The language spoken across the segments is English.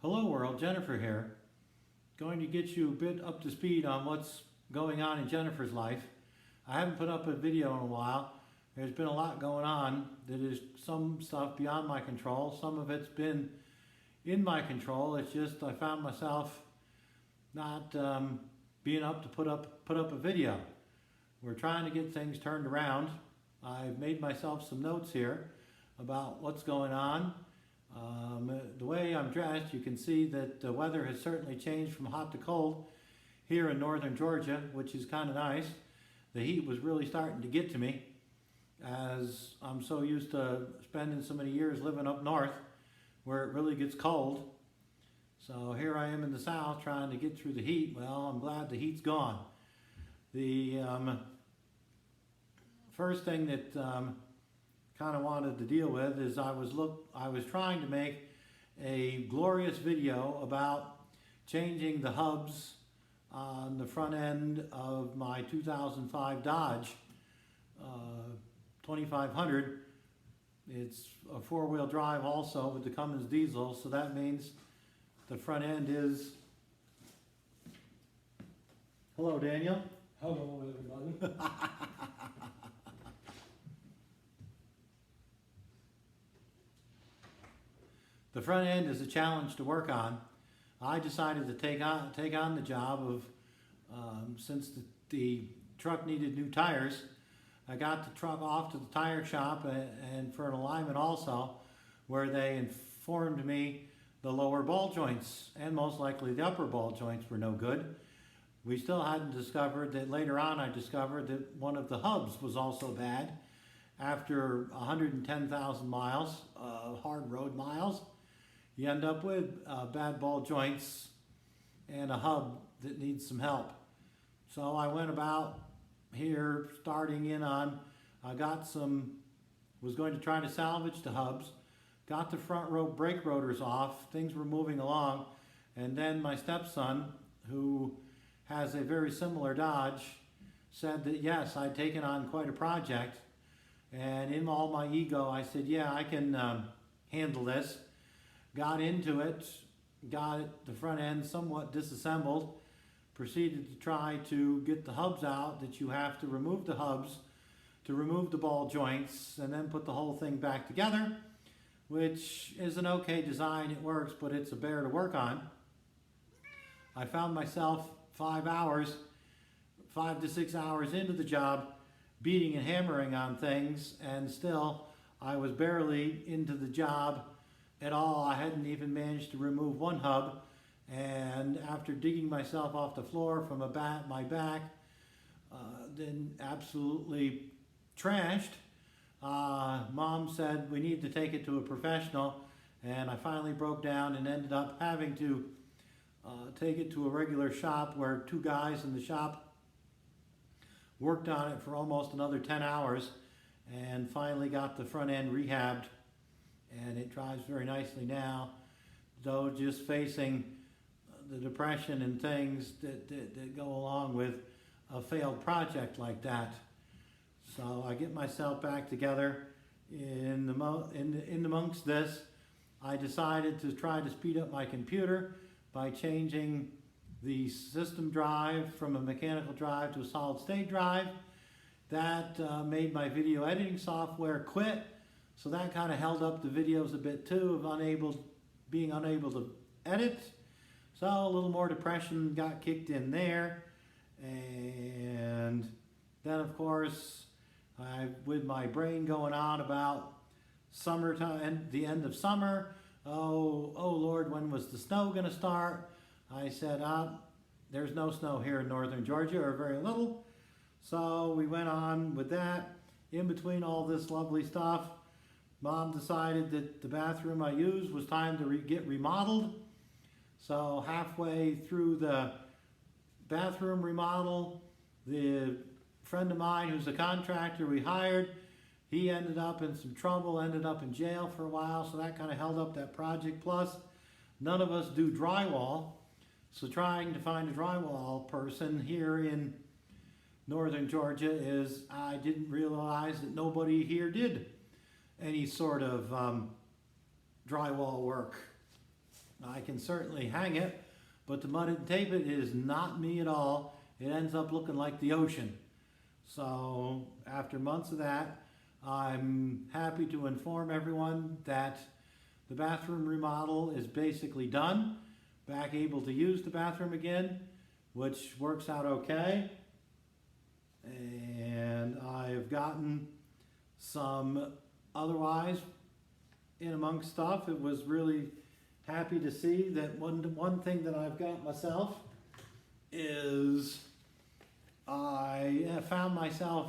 Hello world, Jennifer here. Going to get you a bit up to speed on what's going on in Jennifer's life. I haven't put up a video in a while. There's been a lot going on that is some stuff beyond my control. Some of it's been in my control. It's just I found myself not being up to put up a video. We're trying to get things turned around. I've made myself some notes here about what's going on. The way I'm dressed, you can see that the weather has certainly changed from hot to cold here in northern Georgia, which is kind of nice. The heat was really starting to get to me, as I'm so used to spending so many years living up north where it really gets cold. So here I am in the south trying to get through the heat. Well, I'm glad the heat's gone. The first thing that kind of wanted to deal with is I was trying to make a glorious video about changing the hubs on the front end of my 2005 Dodge 2500. It's a four-wheel drive also with the Cummins diesel, so that means the front end is... Hello, Daniel. Hello, everybody. The front end is a challenge to work on. I decided to take on the job of, since the truck needed new tires, I got the truck off to the tire shop and for an alignment also, where they informed me the lower ball joints and most likely the upper ball joints were no good. We still hadn't discovered that. Later on I discovered that one of the hubs was also bad. After 110,000 miles, hard road miles, you end up with bad ball joints and a hub that needs some help. So I went about here starting in on, was going to try to salvage the hubs, got the front row brake rotors off, things were moving along, and then my stepson, who has a very similar Dodge, said that yes, I'd taken on quite a project, and in all my ego I said, yeah, I can handle this. Got into it, got the front end somewhat disassembled, proceeded to try to get the hubs out, that you have to remove the hubs to remove the ball joints and then put the whole thing back together, which is an okay design, it works, but it's a bear to work on. I found myself 5 to 6 hours into the job, beating and hammering on things, and still I was barely into the job at all. I hadn't even managed to remove one hub, and after digging myself off the floor from my back, then absolutely trashed, Mom said we need to take it to a professional, and I finally broke down and ended up having to take it to a regular shop where two guys in the shop worked on it for almost another 10 hours and finally got the front end rehabbed, and it drives very nicely now, though just facing the depression and things that go along with a failed project like that. So I get myself back together. In amongst this, I decided to try to speed up my computer by changing the system drive from a mechanical drive to a solid state drive. That made my video editing software quit. So that kind of held up the videos a bit too, of being unable to edit. So a little more depression got kicked in there. And then of course, with my brain going on about summertime, the end of summer, oh Lord, when was the snow gonna start? I said, there's no snow here in northern Georgia, or very little. So we went on with that. In between all this lovely stuff, Mom decided that the bathroom I used was time to get remodeled. So halfway through the bathroom remodel, the friend of mine who's a contractor we hired, he ended up in some trouble, ended up in jail for a while, so that kind of held up that project. Plus, none of us do drywall, so trying to find a drywall person here in northern Georgia I didn't realize that nobody here did any sort of drywall work. I can certainly hang it, but to mud it and tape it is not me at all. It ends up looking like the ocean. So after months of that, I'm happy to inform everyone that the bathroom remodel is basically done. Back able to use the bathroom again, which works out okay. And I've gotten some otherwise in amongst stuff. It was really happy to see that one thing that I've got myself is I have found myself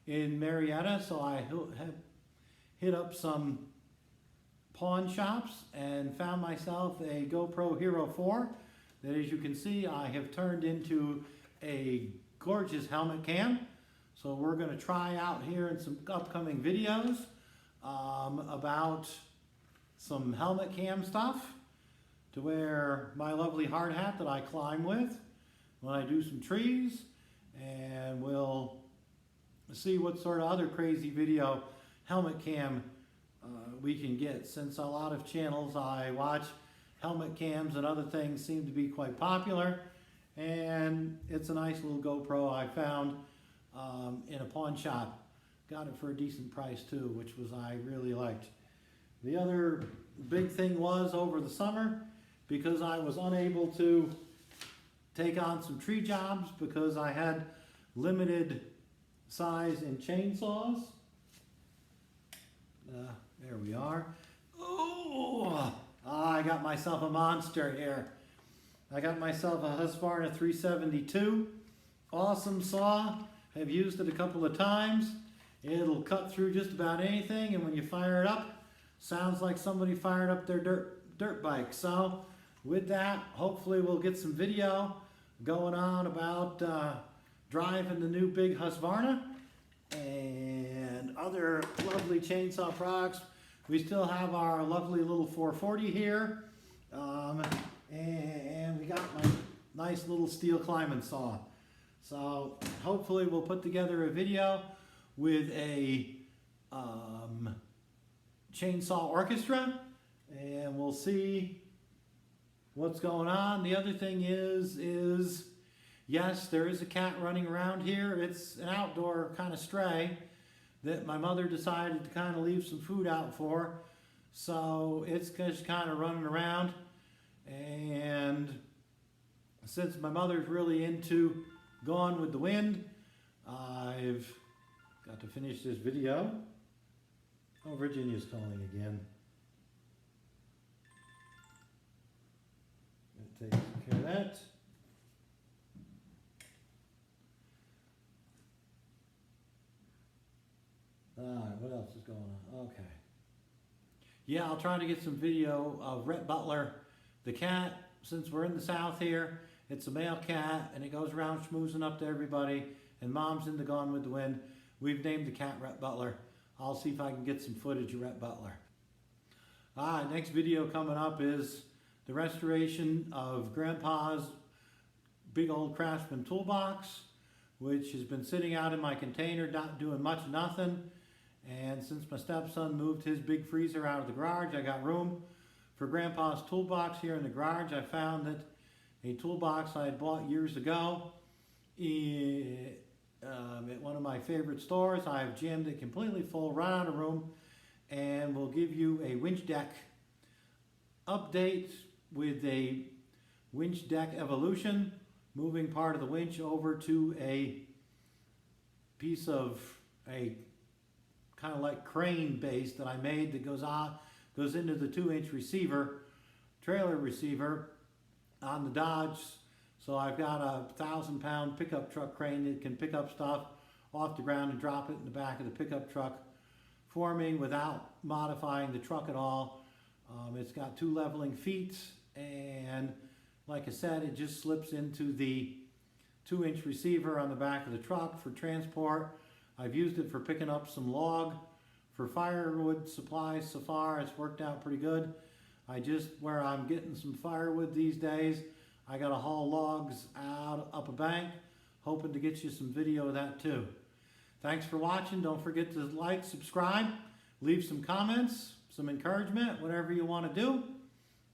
in Marietta, so I have hit up some pawn shops and found myself a GoPro Hero 4 that, as you can see, I have turned into a gorgeous helmet cam. So we're going to try out here in some upcoming videos about some helmet cam stuff, to wear my lovely hard hat that I climb with when I do some trees, and we'll see what sort of other crazy video helmet cam we can get, since a lot of channels I watch helmet cams and other things seem to be quite popular, and it's a nice little GoPro I found in a pawn shop. Got it for a decent price too, which was I really liked. The other big thing was over the summer, because I was unable to take on some tree jobs because I had limited size in chainsaws. There we are. Oh, I got myself a monster here. I got myself a Husqvarna 372. Awesome saw. Have used it a couple of times. It'll cut through just about anything, and when you fire it up, sounds like somebody fired up their dirt bike. So with that, hopefully we'll get some video going on about driving the new big Husqvarna and other lovely chainsaw products. We still have our lovely little 440 here, and we got my nice little steel climbing saw. So hopefully we'll put together a video with a chainsaw orchestra, and we'll see what's going on. The other thing is yes, there is a cat running around here. It's an outdoor kind of stray that my mother decided to kind of leave some food out for. So it's just kind of running around. And since my mother's really into Gone with the Wind, I've got to finish this video. Oh, Virginia's calling again. That takes care of that. Alright, what else is going on? Okay. Yeah, I'll try to get some video of Rhett Butler, the cat. Since we're in the South here, it's a male cat, and it goes around schmoozing up to everybody, and Mom's into Gone with the Wind. We've named the cat Rhett Butler. I'll see if I can get some footage of Rhett Butler. Next video coming up is the restoration of Grandpa's big old Craftsman toolbox, which has been sitting out in my container, not doing much of nothing. And since my stepson moved his big freezer out of the garage, I got room for Grandpa's toolbox here in the garage. I found that a toolbox I had bought years ago at one of my favorite stores. I have jammed it completely full, run out of room, and we'll give you a winch deck update with a winch deck evolution, moving part of the winch over to a piece of a kind of like crane base that I made that goes into the 2-inch receiver, trailer receiver on the Dodge. So I've got a 1,000-pound pickup truck crane that can pick up stuff off the ground and drop it in the back of the pickup truck for me without modifying the truck at all. It's got 2 leveling feet, and like I said, it just slips into the 2-inch receiver on the back of the truck for transport. I've used it for picking up some log for firewood supplies so far. It's worked out pretty good. Where I'm getting some firewood these days, I got to haul logs up a bank, hoping to get you some video of that too. Thanks for watching. Don't forget to like, subscribe, leave some comments, some encouragement, whatever you want to do.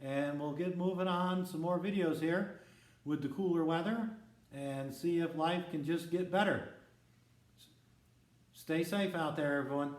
and we'll get moving on some more videos here with the cooler weather and see if life can just get better. Stay safe out there, everyone.